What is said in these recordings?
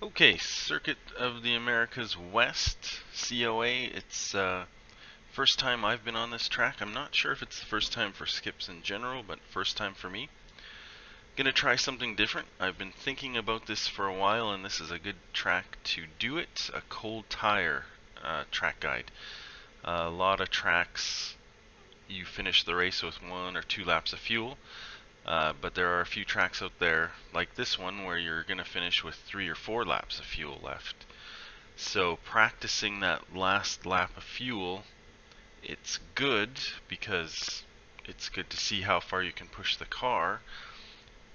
Okay, Circuit of the Americas West, COA. It's first time I've been on this track. I'm not sure if it's the first time for skips in general, but first time for me. Gonna try something different. I've been thinking about this for a while, and this is a good track to do it. A cold tire track guide. A lot of tracks, you finish the race with 1 or 2 laps of fuel. But there are a few tracks out there, like this one, where you're going to finish with 3 or 4 laps of fuel left. So practicing that last lap of fuel, it's good because it's good to see how far you can push the car.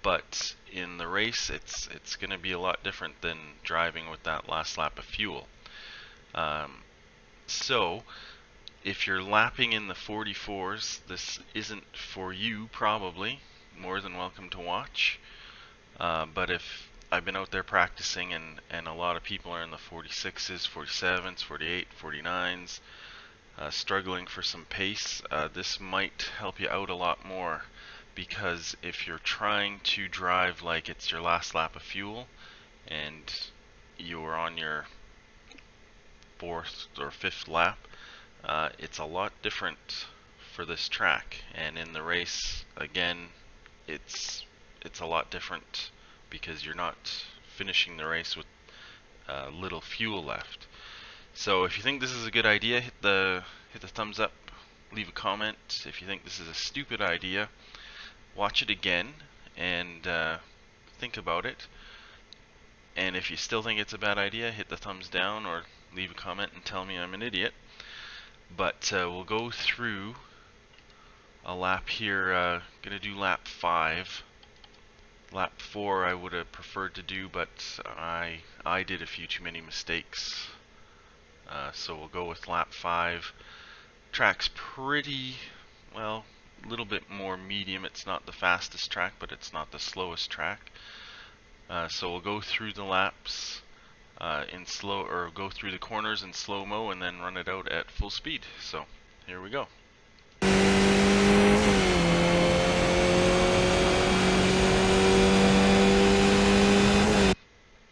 But in the race, it's going to be a lot different than driving with that last lap of fuel. Um, so if you're lapping in the 44s, this isn't for you probably. More than welcome to watch. But if I've been out there practicing and a lot of people are in the 46s, 47s, 48, 49s, struggling for some pace, this might help you out a lot more, because if you're trying to drive like it's your last lap of fuel and you're on your 4th or 5th lap, it's a lot different for this track. And in the race, again, it's a lot different because you're not finishing the race with little fuel left. So if you think this is a good idea, hit the thumbs up, leave a comment. If you think this is a stupid idea, watch it again and think about it. And if you still think it's a bad idea, hit the thumbs down or leave a comment and tell me I'm an idiot. But we'll go through a lap here. Gonna do lap 5. Lap 4 I would have preferred to do, but I did a few too many mistakes. So we'll go with lap 5. Track's pretty, well, a little bit more medium. It's not the fastest track, but it's not the slowest track. So we'll go through the laps in slow, or go through the corners in slow-mo and then run it out at full speed. So here we go.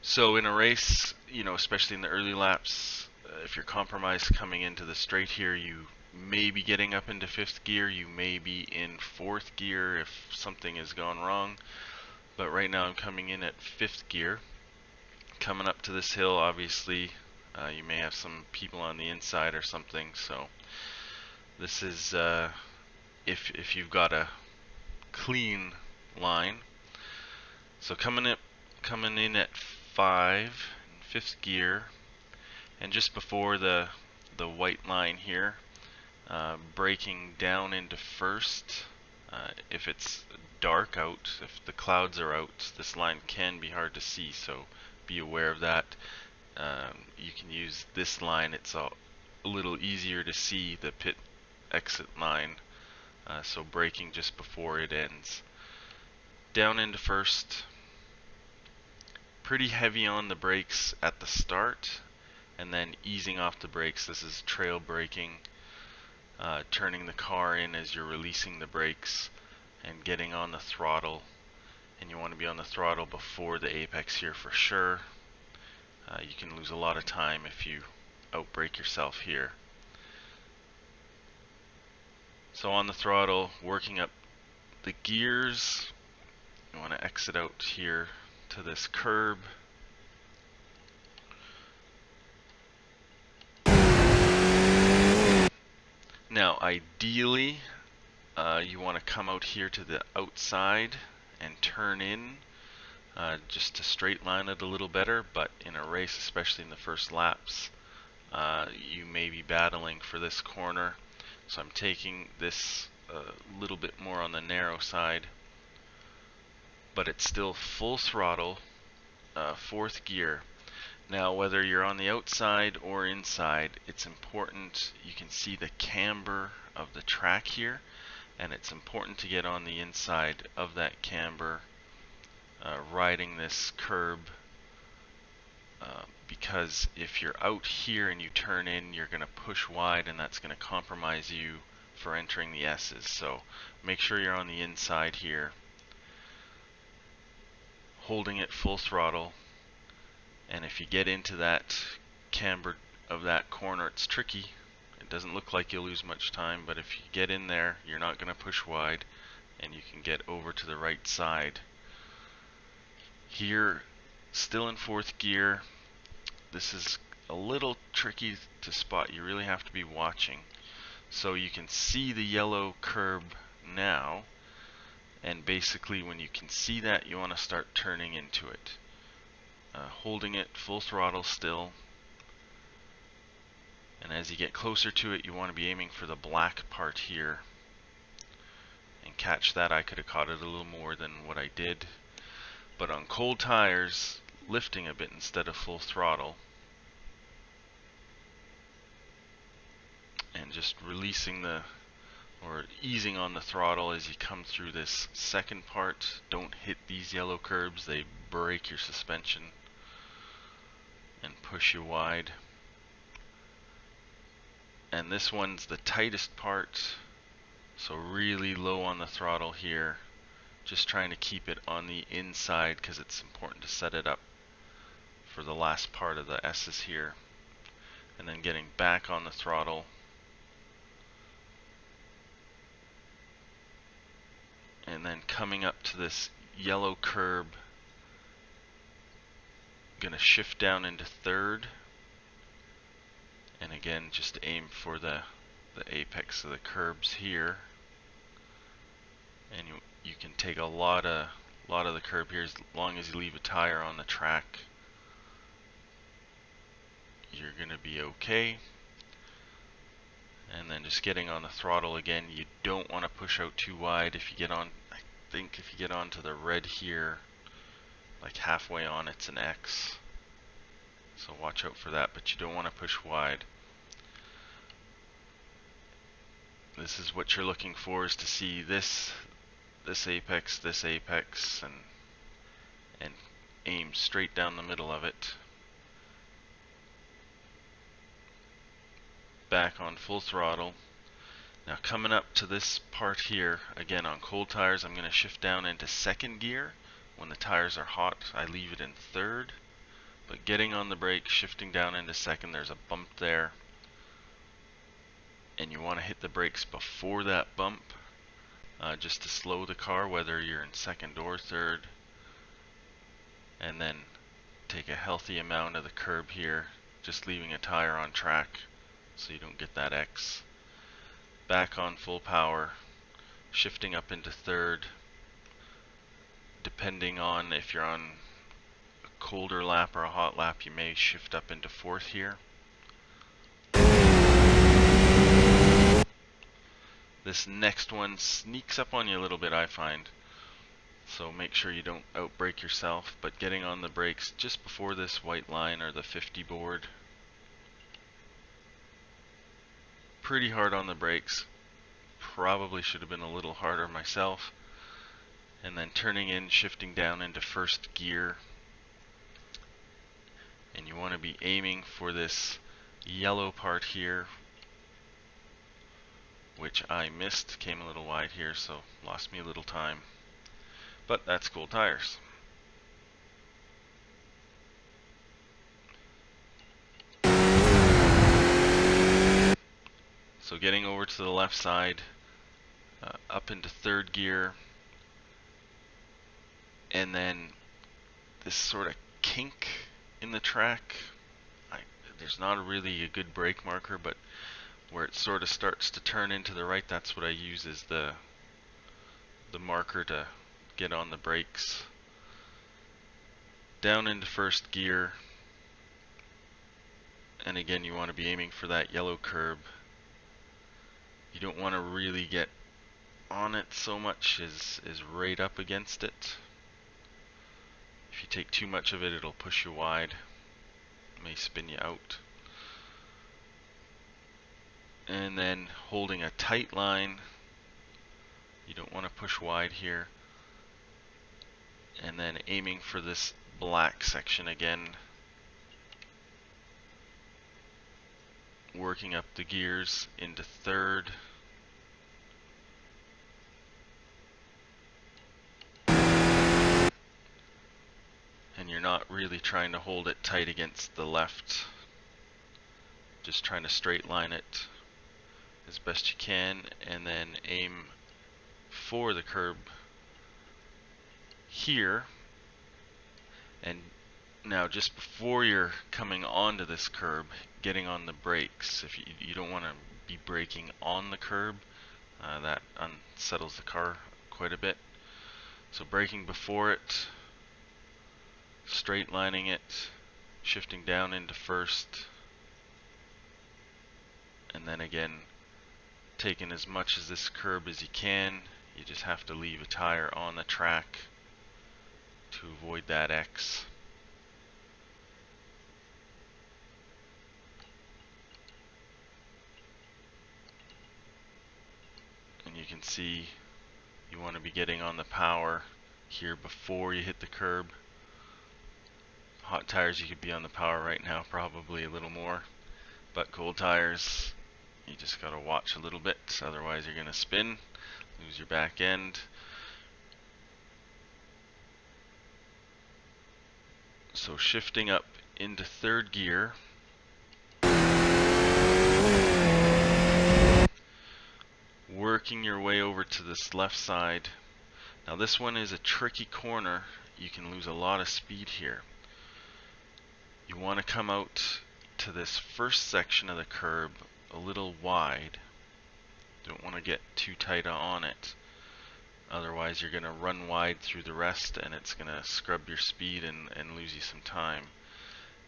So in a race, especially in the early laps, if you're compromised coming into the straight here, you may be getting up into 5th gear, you may be in 4th gear if something has gone wrong. But right now I'm coming in at 5th gear. Coming up to this hill, obviously, you may have some people on the inside or something, so this is if you've got a clean line. So coming in at 5 in 5th gear, and just before the white line here, braking down into 1st. If it's dark out, if the clouds are out, this line can be hard to see, so be aware of that. You can use this line. It's a little easier to see the pit exit line, so braking just before it ends. Down into 1st. Pretty heavy on the brakes at the start, and then easing off the brakes. This is trail braking, turning the car in as you're releasing the brakes and getting on the throttle. And you want to be on the throttle before the apex here for sure. You can lose a lot of time if you outbrake yourself here. So on the throttle, working up the gears. You want to exit out here to this curb. Now ideally, you want to come out here to the outside and turn in, just to straight line it a little better. But in a race, especially in the first laps, you may be battling for this corner. So I'm taking this a little bit more on the narrow side, but it's still full throttle, 4th gear. Now whether you're on the outside or inside, it's important you can see the camber of the track here, and it's important to get on the inside of that camber, riding this curb, because if you're out here and you turn in, you're going to push wide, and that's going to compromise you for entering the S's. So make sure you're on the inside here, holding it full throttle, And if you get into that camber of that corner, it's tricky. It doesn't look like you'll lose much time, but if you get in there, you're not going to push wide, and you can get over to the right side. Here, still in fourth gear, this is a little tricky to spot. You really have to be watching. So you can see the yellow curb now, and basically when you can see that, you want to start turning into it. Holding it full throttle still, and as you get closer to it, you want to be aiming for the black part here and catch that. I could have caught it a little more than what I did, but on cold tires, lifting a bit instead of full throttle and just releasing or easing on the throttle as you come through this second part. Don't hit these yellow curbs, they break your suspension and push you wide. And this one's the tightest part, so really low on the throttle here, just trying to keep it on the inside because it's important to set it up for the last part of the S's here, and then getting back on the throttle and then coming up to this yellow curb. Gonna shift down into third, and again just aim for the apex of the curbs here, and you can take a lot of the curb here as long as you leave a tire on the track. You're gonna be okay. And then just getting on the throttle again. You don't want to push out too wide. If you get on, I think if you get onto the red here, like halfway on, it's an X. So watch out for that, but you don't want to push wide. This is what you're looking for, is to see this apex, and aim straight down the middle of it. Back on full throttle. Now coming up to this part here, again on cold tires, I'm going to shift down into second gear. When the tires are hot, I leave it in third. But getting on the brake, shifting down into second, there's a bump there. And you want to hit the brakes before that bump, just to slow the car, whether you're in second or third. And then take a healthy amount of the curb here, just leaving a tire on track so you don't get that X. Back on full power, shifting up into third. Depending on if you're on a colder lap or a hot lap, you may shift up into fourth here. This next one sneaks up on you a little bit, I find, so make sure you don't outbrake yourself, but getting on the brakes just before this white line or the 50 board. Pretty hard on the brakes, probably should have been a little harder myself. And then turning in, shifting down into first gear, and you want to be aiming for this yellow part here, which I missed, came a little wide here, so lost me a little time, but that's cool tires. So getting over to the left side, up into third gear, and then this sort of kink in the track. There's not really a good brake marker, but where it sort of starts to turn into the right, that's what I use as the marker to get on the brakes. Down into first gear, and again you want to be aiming for that yellow curb. You don't want to really get on it so much as right up against it. If you take too much of it, it'll push you wide. It may spin you out. And then holding a tight line. You don't want to push wide here. And then aiming for this black section again. Working up the gears into third. And you're not really trying to hold it tight against the left, just trying to straight line it as best you can, and then aim for the curb here. And now just before you're coming onto this curb, getting on the brakes. If you don't want to be braking on the curb, that unsettles the car quite a bit. So braking before it, straight lining it, shifting down into first, and then again taking as much as this curb as you can. You just have to leave a tire on the track to avoid that X. And you can see you want to be getting on the power here before you hit the curb. Hot tires, you could be on the power right now, probably a little more, but cold tires, you just got to watch a little bit, otherwise you're going to spin, lose your back end. So shifting up into third gear, working your way over to this left side. Now this one is a tricky corner. You can lose a lot of speed here. You want to come out to this first section of the curb a little wide. Don't want to get too tight on it. Otherwise you're going to run wide through the rest and it's going to scrub your speed and lose you some time.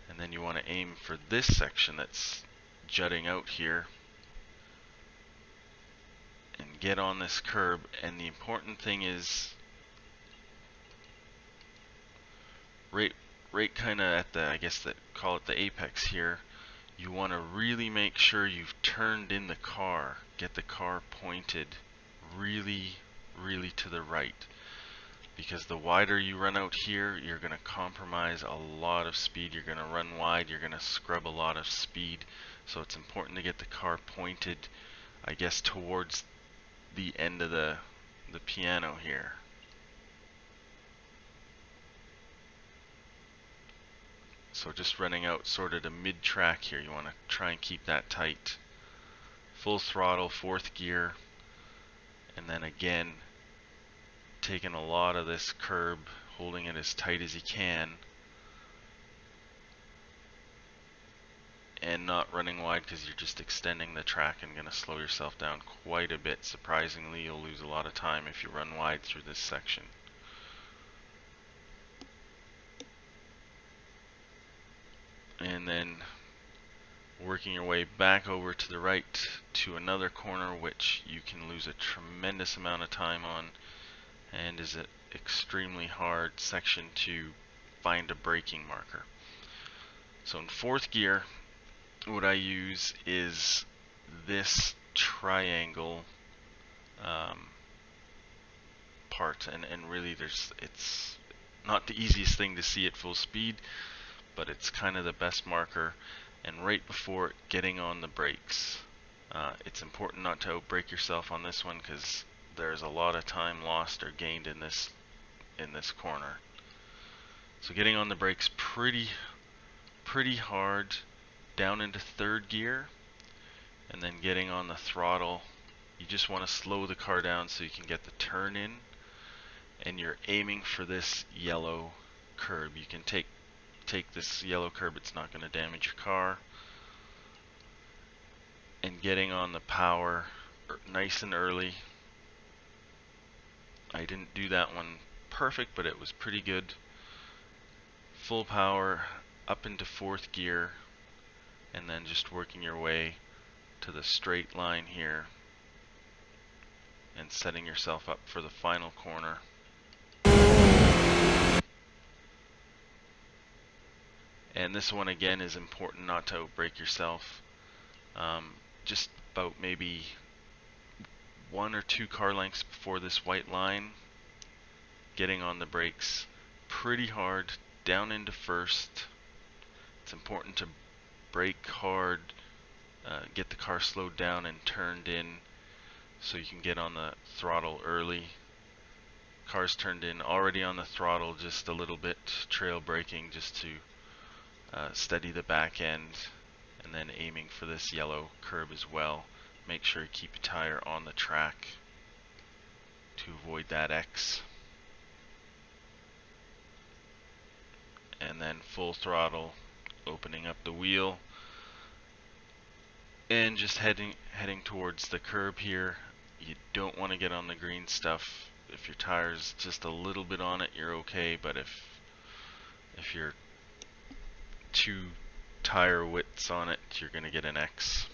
And then you want to aim for this section that's jutting out here and get on this curb. And the important thing is right kind of at the, I guess that call it the apex here, you want to really make sure you've turned in the car. Get the car pointed really to the right, because the wider you run out here, you're going to compromise a lot of speed. You're going to run wide, you're going to scrub a lot of speed. So it's important to get the car pointed, I guess, towards the end of the piano here. So just running out sort of to mid-track here, you want to try and keep that tight. Full throttle, fourth gear, and then again taking a lot of this curb, holding it as tight as you can, and not running wide because you're just extending the track and going to slow yourself down quite a bit. Surprisingly, you'll lose a lot of time if you run wide through this section. And then working your way back over to the right to another corner, which you can lose a tremendous amount of time on, and is an extremely hard section to find a braking marker. So in fourth gear, what I use is this triangle part, and really it's not the easiest thing to see at full speed, but it's kind of the best marker. And right before getting on the brakes, it's important not to outbrake yourself on this one, because there's a lot of time lost or gained in this corner. So getting on the brakes pretty hard down into third gear, and then getting on the throttle. You just want to slow the car down so you can get the turn in, and you're aiming for this yellow curb. You can take this yellow curb, it's not going to damage your car. And getting on the power nice and early. I didn't do that one perfect, but it was pretty good. Full power up into fourth gear, and then just working your way to the straight line here and setting yourself up for the final corner. And this one again is important not to outbrake yourself. Just about maybe 1 or 2 car lengths before this white line, getting on the brakes pretty hard down into first. It's important to brake hard, get the car slowed down and turned in so you can get on the throttle early. Car's turned in, already on the throttle just a little bit, trail braking just to steady the back end, and then aiming for this yellow curb as well. Make sure you keep your tire on the track to avoid that X. And then full throttle, opening up the wheel, and just heading towards the curb here. You don't want to get on the green stuff. If your tire's just a little bit on it, you're okay, but if you're 2 tire widths on it, you're going to get an X.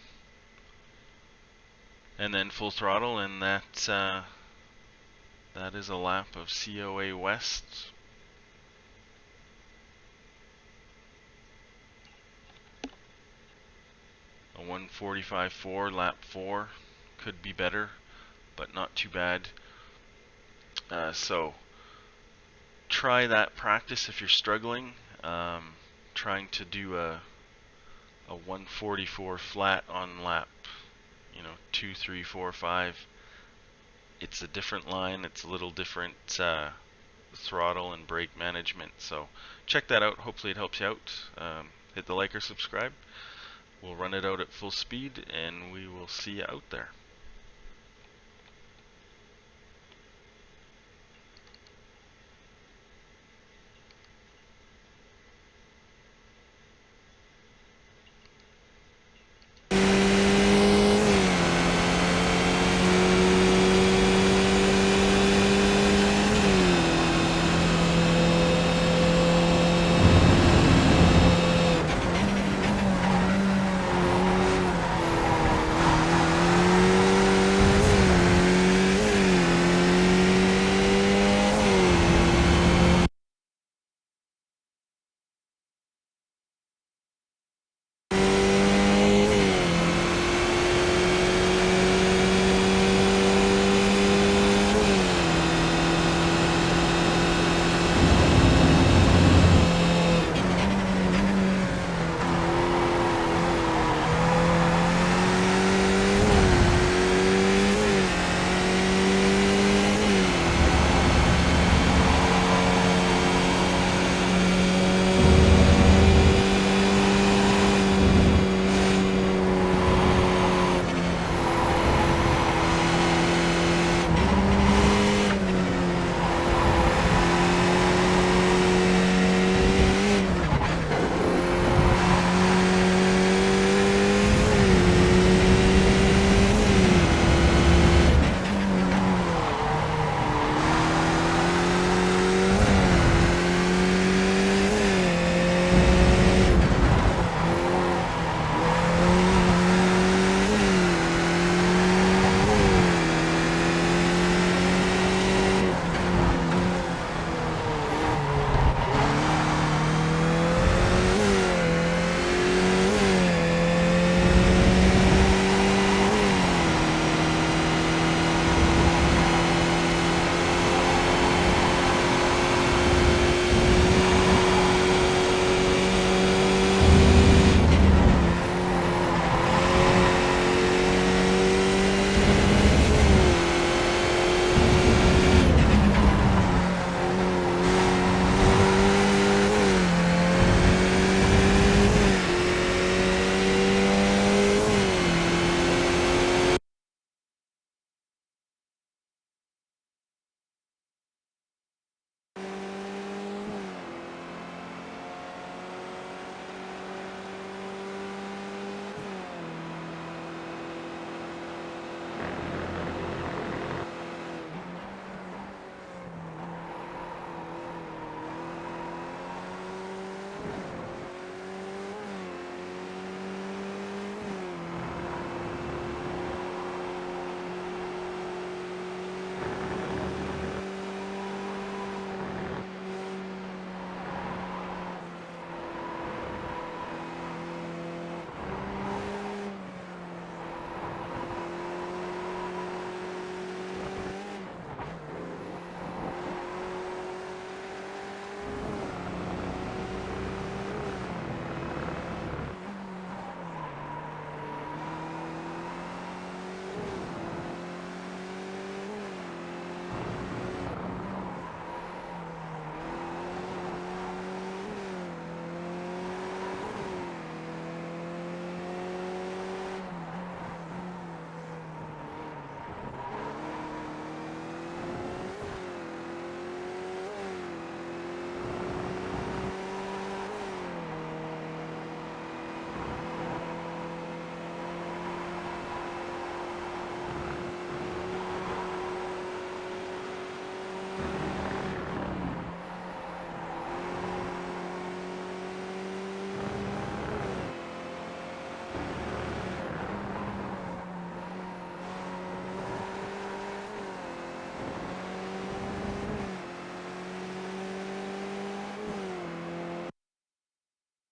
And then full throttle, and that is a lap of COA West. A 1:45.4, lap 4. Could be better, but not too bad. So try that practice if you're struggling. Trying to do a 1:44 flat on lap, 2, 3, 4, 5. It's a different line. It's a little different throttle and brake management. So check that out. Hopefully it helps you out. Hit the like or subscribe. We'll run it out at full speed, and we will see you out there.